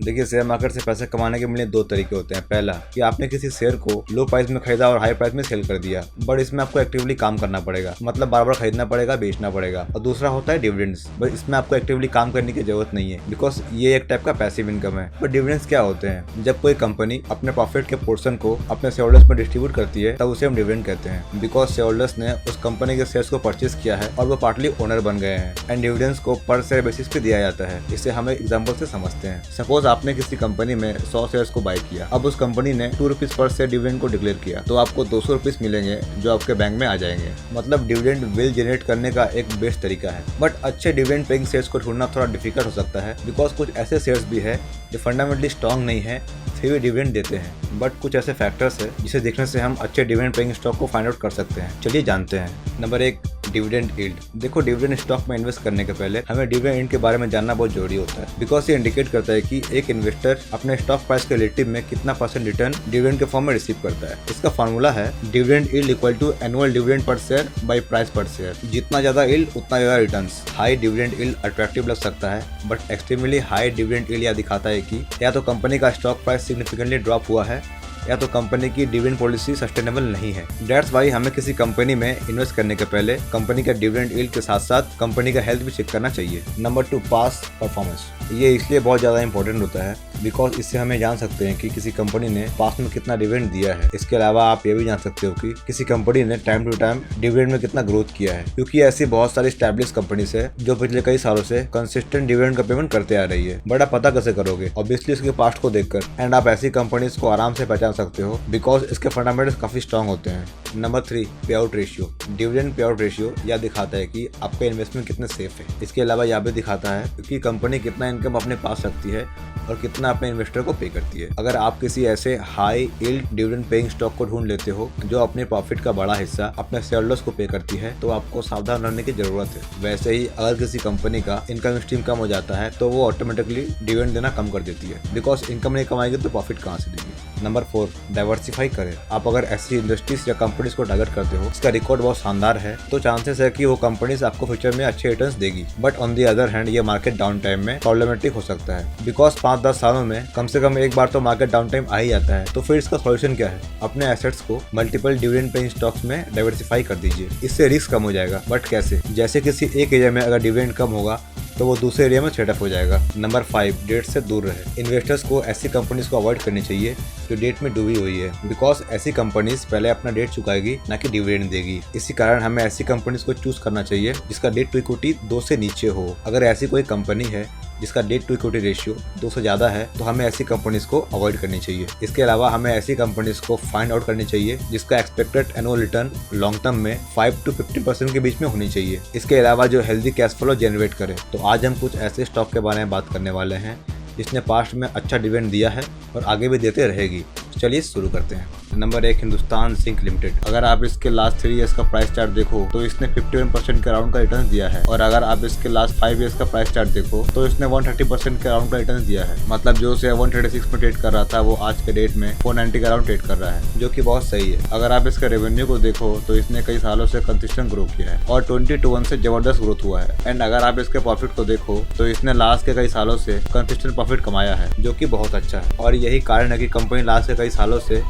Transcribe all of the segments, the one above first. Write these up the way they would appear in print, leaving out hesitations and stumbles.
देखिए, share market से पैसे कमाने के मिले दो तरीके होते हैं। पहला कि आपने किसी शेयर को लो प्राइस में खरीदा और हाई प्राइस में सेल कर दिया, बट इसमें आपको एक्टिवली काम करना पड़ेगा, मतलब बार बार खरीदना पड़ेगा, बेचना पड़ेगा। और दूसरा होता है डिविडेंड्स, बट इसमें आपको एक्टिवली काम करने की जरूरत नहीं है, बिकॉज ये एक टाइप का पैसिव इनकम है। बट डिविडेंड्स क्या होते हैं? जब कोई कंपनी अपने प्रॉफिट के पोर्शन को अपने शेयर होल्डर्स में डिस्ट्रीब्यूट करती है, तब उसे हम डिविडेंड कहते हैं, बिकॉज शेयर होल्डर्स ने उस कंपनी के शेयर्स को परचेज किया है और वो पार्टली ओनर बन गए हैं। एंड डिविडेंड्स को पर शेयर बेसिस पे दिया जाता है। इसे हम एक एग्जांपल से समझते हैं। सपोज आपने किसी कंपनी में 100 शेयर्स को बाय किया। अब उस कंपनी ने 2 रुपीज पर शेयर डिविडेंड को डिक्लेयर किया, तो आपको 200 रुपीज मिलेंगे जो आपके बैंक में आ जाएंगे। मतलब डिविडेंड विल जनरेट करने का एक बेस्ट तरीका है। बट अच्छे डिविडेंड पेइंग शेयर्स को ढूंढना थोड़ा डिफिकल्ट हो सकता है, बिकॉज कुछ ऐसे शेयर्स भी है जो फंडामेंटली स्ट्रॉन्ग नहीं है, फिर भी डिविडेंड देते हैं। बट कुछ ऐसे फैक्टर्स है जिसे देखने से हम अच्छे डिविडेंड पेइंग स्टॉक को फाइंड आउट कर सकते हैं। चलिए जानते हैं। Number 1, dividend yield. देखो, डिविडेंड स्टॉक में इन्वेस्ट करने के पहले हमें डिविडेंड यील्ड के बारे में जानना बहुत जरूरी होता है, बिकॉज ये इंडिकेट करता है कि एक इन्वेस्टर अपने स्टॉक प्राइस के रिलेटिव में कितना % रिटर्न डिविडेंड के फॉर्म में रिसीव करता है। इसका फॉर्मूला है dividend yield equal to annual dividend per share by price per share. जितना ज्यादा यील्ड उतना ज्यादा returns. High dividend yield attractive लग सकता है, but extremely high dividend yield यह दिखाता है कि या तो कंपनी का स्टॉक प्राइस सिग्निफिकेंटली ड्रॉप हुआ है या तो कंपनी की डिविडेंड पॉलिसी सस्टेनेबल नहीं है। दैट्स वाई हमें किसी कंपनी में इन्वेस्ट करने के पहले कंपनी का डिविडेंड यील्ड के साथ साथ कंपनी का हेल्थ भी चेक करना चाहिए। Number 2, past performance. ये इसलिए बहुत ज़्यादा इंपॉर्टेंट होता है बिकॉज इससे हमें जान सकते हैं कि किसी कंपनी ने पास्ट में कितना डिविडेंड दिया है। इसके अलावा आप ये भी जान सकते हो कि किसी कंपनी ने टाइम टू टाइम डिविडेंड में कितना ग्रोथ किया है, क्योंकि ऐसी बहुत सारी स्टैब्लिश कंपनीज है जो पिछले कई सालों से कंसिस्टेंट डिविडेंड का पेमेंट करते आ रही है। बट आप पता कैसे करोगे? ऑब्वियसली इसके पास्ट को देखकर। एंड आप ऐसी कंपनीज को आराम से पहचान सकते हो बिकॉज इसके फंडामेंटल्स काफी स्ट्रॉन्ग होते हैं। नंबर 3, पे out ratio. Dividend pay out ratio यह दिखाता है कि आपका इन्वेस्टमेंट कितने सेफ है। इसके अलावा यह भी दिखाता है कि कंपनी कितना इनकम अपने पास रखती है और कितना अपने इन्वेस्टर को पे करती है। अगर आप किसी ऐसे high yield dividend paying stock को ढूंढ लेते हो जो अपने प्रॉफिट का बड़ा हिस्सा अपने शेयरहोल्डर्स को पे करती है, तो आपको सावधान रहने की जरूरत है। वैसे ही अगर किसी कंपनी का इनकम स्ट्रीम कम हो जाता है तो वो ऑटोमेटिकली डिविडेंड देना कम कर देती है, बिकॉज इनकम नहीं कमाएगी तो प्रॉफिट कहाँ से देगी। नंबर 4, डाइवर्सिफाई करें। आप अगर ऐसी इंडस्ट्रीज या कंपनीज को टारगेट करते हो इसका रिकॉर्ड बहुत शानदार है, तो चांसेस है कि वो कंपनीज आपको फ्यूचर में अच्छे रिटर्न्स देगी। But on the other hand ये मार्केट डाउन टाइम में प्रॉब्लमेटिक हो सकता है, बिकॉज 5-10 सालों में कम से कम एक बार तो मार्केट डाउन टाइम आ ही जाता है। तो फिर इसका सॉल्यूशन क्या है? अपने एसेट्स को मल्टीपल डिविडेंड पेइंग स्टॉक्स में डाइवर्सिफाई कर दीजिए। इससे रिस्क कम हो जाएगा। बट कैसे? जैसे किसी एक एरिया में अगर डिविडेंड कम होगा तो वो दूसरे एरिया में सेटअप हो जाएगा। नंबर 5, डेट से दूर रहे। इन्वेस्टर्स को ऐसी कंपनीज को अवॉइड करनी चाहिए जो डेट में डूबी हुई है, बिकॉज ऐसी कंपनीज पहले अपना डेट चुकाएगी ना कि डिविडेंड देगी। इसी कारण हमें ऐसी कंपनीज को चूज करना चाहिए जिसका डेट टू इक्विटी 2 से नीचे हो। अगर ऐसी कोई कंपनी है जिसका डेट टू इक्विटी रेशियो 2 से ज़्यादा है तो हमें ऐसी कंपनीज को अवॉइड करनी चाहिए। इसके अलावा हमें ऐसी कंपनीज को फाइंड आउट करनी चाहिए जिसका expected annual return long term में 5 to 50% के बीच में होनी चाहिए। इसके अलावा जो हेल्दी कैश फ्लो जनरेट करे। तो आज हम कुछ ऐसे स्टॉक के बारे में बात करने वाले हैं जिसने पास्ट में अच्छा डिविडेंड दिया है और आगे भी देते रहेगी। चलिए शुरू करते हैं। Number 1, Hindustan zinc limited. अगर आप इसके लास्ट 3 इयर्स का प्राइस चार्ट देखो तो इसने 51% के अराउंड का रिटर्न दिया है, और अगर आप इसके लास्ट 5 इयर्स का प्राइस चार्ट देखो तो इसने 130% के अराउंड का रिटर्न दिया है। मतलब जो से 136 में ट्रेड कर रहा था वो आज के डेट में 490 के अराउंड ट्रेड कर रहा है, जो कि बहुत सही है। अगर आप इसके रेवेन्यू को देखो तो इसने कई सालों से कंसिस्टेंट ग्रो किया है और 2021 से जबरदस्त ग्रोथ हुआ है। एंड अगर आप इसके प्रॉफिट को देखो तो इसने लास्ट के कई सालों से कंसिस्टेंट प्रॉफिट कमाया है, जो कि बहुत अच्छा है। और यही कारण है कि कंपनी लास्ट के कई सालों से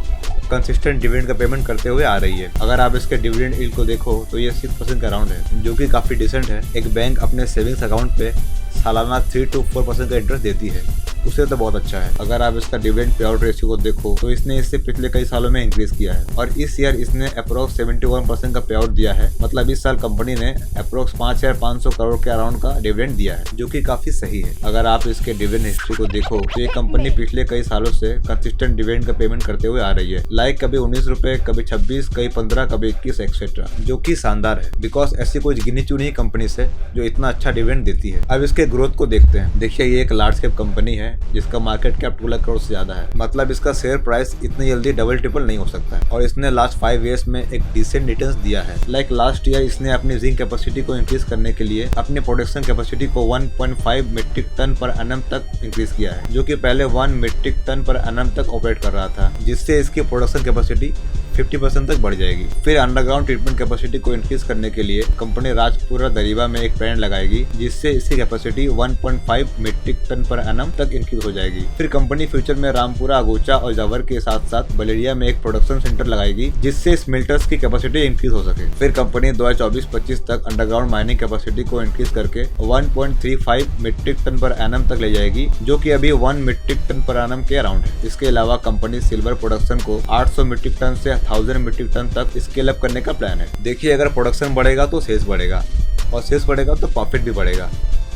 कंसिस्टेंट डिविडेंड का पेमेंट करते हुए आ रही है। अगर आप इसके डिविडेंड यील्ड को देखो तो ये 6% के अराउंड है, जो कि काफी डिसेंट है। एक बैंक अपने सेविंग्स अकाउंट पे सालाना 3 to 4% का इंटरेस्ट देती है, उससे तो बहुत अच्छा है। अगर आप इसका डिविडेंड पे आउट रेशियो को देखो तो इसने इससे पिछले कई सालों में इंक्रीज किया है और इस ईयर इसने अप्रोक्स 71% का पे आउट दिया है। मतलब इस साल कंपनी ने अप्रोक्स 5,500 करोड़ के अराउंड का डिविडेंड दिया है, जो कि काफी सही है। अगर आप इसके डिविडेंड हिस्ट्री को देखो तो ये कंपनी पिछले कई सालों से कंसिस्टेंट डिविडेंड का पेमेंट करते हुए आ रही है। लाइक कभी 19 रुपए, कभी 26, कभी 15, कभी 21 एक्सेट्रा, जो कि शानदार है। बिकॉज ऐसी कोई गिनी चुनी कंपनी है जो इतना अच्छा डिविडेंड देती है। अब इसके ग्रोथ को देखते हैं। देखिए, ये एक लार्ज कैप कंपनी है जिसका मार्केट कैप 2 लाख करोड़ से ज्यादा है। मतलब इसका शेयर प्राइस इतनी जल्दी डबल ट्रिपल नहीं हो सकता है, और इसने लास्ट 5 इयर्स में एक डिसेंट रिटर्न्स दिया है। लाइक लास्ट ईयर इसने अपनी जिंक कैपेसिटी को इंक्रीज करने के लिए अपने प्रोडक्शन कैपेसिटी को 1.5 मीट्रिक टन पर एनम तक इंक्रीज किया है, जो कि पहले 1 मीट्रिक टन पर एनम तक ऑपरेट कर रहा था, जिससे इसकी प्रोडक्शन कैपेसिटी 50% तक बढ़ जाएगी। फिर अंडरग्राउंड ट्रीटमेंट कैपेसिटी को इंक्रीज करने के लिए कंपनी राजपुरा दरीबा में एक प्लांट लगाएगी, जिससे इसकी capacity 1.5 metric tonne per annum तक इंक्रीज हो जाएगी। फिर कंपनी फ्यूचर में रामपुरा, अगोचा और जावर के साथ साथ बलेरिया में एक प्रोडक्शन सेंटर लगाएगी, जिससे स्मेल्टर्स की कैपेसिटी इंक्रीज हो सके। फिर कंपनी 2024-25 तक अंडरग्राउंड माइनिंग कैपेसिटी को इंक्रीज करके 1.35 मीट्रिक टन पर एनम तक ले जाएगी, जो कि अभी 1 मीट्रिक टन पर एनम के अराउंड है। इसके अलावा कंपनी सिल्वर प्रोडक्शन को 800 मीट्रिक टन से 1000 मीट्रिक टन तक स्केल अप करने का प्लान है। देखिए, अगर प्रोडक्शन बढ़ेगा तो सेल्स बढ़ेगा और सेल्स बढ़ेगा तो प्रॉफिट भी बढ़ेगा,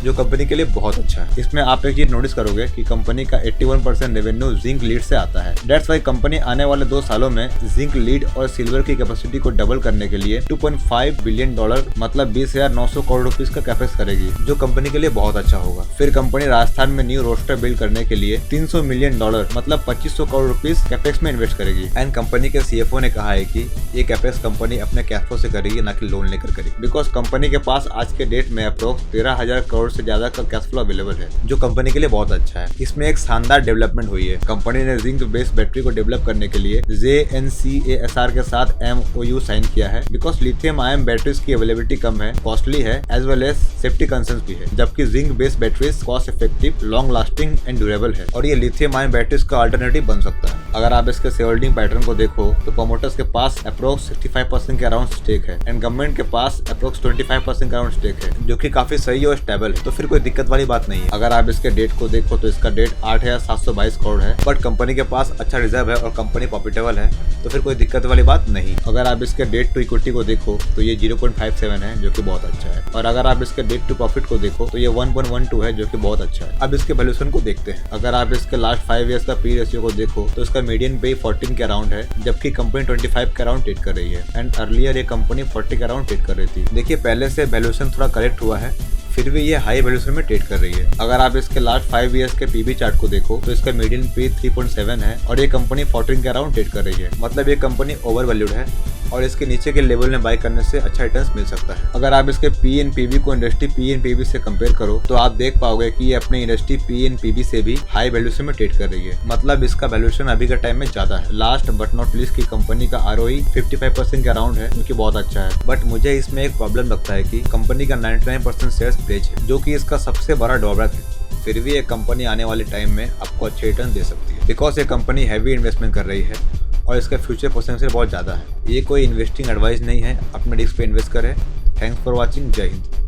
जो कंपनी के लिए बहुत अच्छा है। इसमें आप एक चीज नोटिस करोगे कि कंपनी का 81% रेवेन्यू जिंक लीड से आता है। दैट्स वाई कंपनी आने वाले 2 सालों में जिंक लीड और सिल्वर की कैपेसिटी को डबल करने के लिए $2.5 बिलियन मतलब 20,900 करोड़ रुपीस का कैपेक्स करेगी, जो कंपनी के लिए बहुत अच्छा होगा। फिर कंपनी राजस्थान में न्यू रोस्टर बिल्ड करने के लिए $300 मिलियन मतलब 2500 करोड़ रुपीस कैपेक्स में इन्वेस्ट करेगी। एंड कंपनी के CFO ने कहा है कि ये कैपेक्स कंपनी अपने कैश फ्लो से करेगी, ना कि लोन लेकर करेगी, बिकॉज कंपनी के पास आज के डेट में अप्रोक्स 13,000 करोड़ से ज्यादा का कैश फ्लो अवेलेबल है, जो कंपनी के लिए बहुत अच्छा है। इसमें एक शानदार डेवलपमेंट हुई है। कंपनी ने जिंक बेस्ड बैटरी को डेवलप करने के लिए JNCASR के साथ MOU साइन किया है, बिकॉज लिथियम आयन बैटरीज की अवेलेबिलिटी कम है, कॉस्टली है, as well as safety concerns भी है, जबकि zinc based batteries cost effective, long lasting and durable है, और ये लिथियम आयन बैटरीज का अल्टरनेटिव बन सकता है। अगर आप इसके शेयर होल्डिंग पैटर्न को देखो तो प्रमोटर्स के पास अप्रोक्स 65% के अराउंड स्टेक है एंड गवर्नमेंट के पास अप्रोक्स 25% के अराउंड स्टेक है, जो कि काफी सही और स्टेबल है, तो फिर कोई दिक्कत वाली बात नहीं है। अगर आप इसके डेट को देखो तो इसका डेट 8,722 करोड़ है, बट कंपनी के पास अच्छा रिजर्व है और कंपनी प्रॉफिटेबल है, तो फिर कोई दिक्कत वाली बात नहीं। अगर आप इसके डेट टू इक्विटी को देखो तो ये 0.57 है, जो कि बहुत अच्छा है, और अगर आप इसके डेट टू प्रॉफिट को देखो तो ये 1.12 है, जो कि बहुत अच्छा है। अब इसके वैल्यूएशन को देखते हैं। अगर आप इसके लास्ट 5 ईयर्स का पी रेशियो को देखो तो इसका मीडियन पे 14 के अराउंड है, जबकि कंपनी 25 के अराउंड ट्रेड कर रही है, एंड अर्लियर ये कंपनी 40 के अराउंड ट्रेड कर रही थी। देखिए, पहले से वैल्यूएशन थोड़ा करेक्ट हुआ है, फिर भी ये हाई वैल्यूएशन में ट्रेड कर रही है। अगर आप इसके लास्ट 5 ईयर्स के पीबी चार्ट को देखो तो इसका मीडियन पे 3.7 है और ये कंपनी 14 के अराउंड ट्रेड कर रही है, मतलब ये कंपनी ओवर वैल्यूड है और इसके नीचे के लेवल में बाय करने से अच्छा रिटर्न्स मिल सकता है। अगर आप इसके PNPB को इंडस्ट्री PNPB से कंपेयर करो तो आप देख पाओगे कि ये अपने इंडस्ट्री PNPB से भी हाई वैल्यूएशन में ट्रेड कर रही है, मतलब इसका वैल्यूएशन अभी के टाइम में ज्यादा है। लास्ट बट नॉट लीस्ट की कंपनी का ROE 55% के अराउंड है, जो कि बहुत अच्छा है, बट मुझे इसमें एक प्रॉब्लम लगता है कि कंपनी का 99% शेयर्स प्लेज है, जो कि इसका सबसे बड़ा ड्रॉबैक है। फिर भी ये कंपनी आने वाले टाइम में आपको अच्छे रिटर्न दे सकती है, बिकॉज ये कंपनी हैवी इन्वेस्टमेंट कर रही है और इसका फ्यूचर पोटेंशियल बहुत ज़्यादा है। ये कोई इन्वेस्टिंग एडवाइस नहीं है, अपने रिस्क पे इन्वेस्ट करें। Thanks for watching. जय हिंद।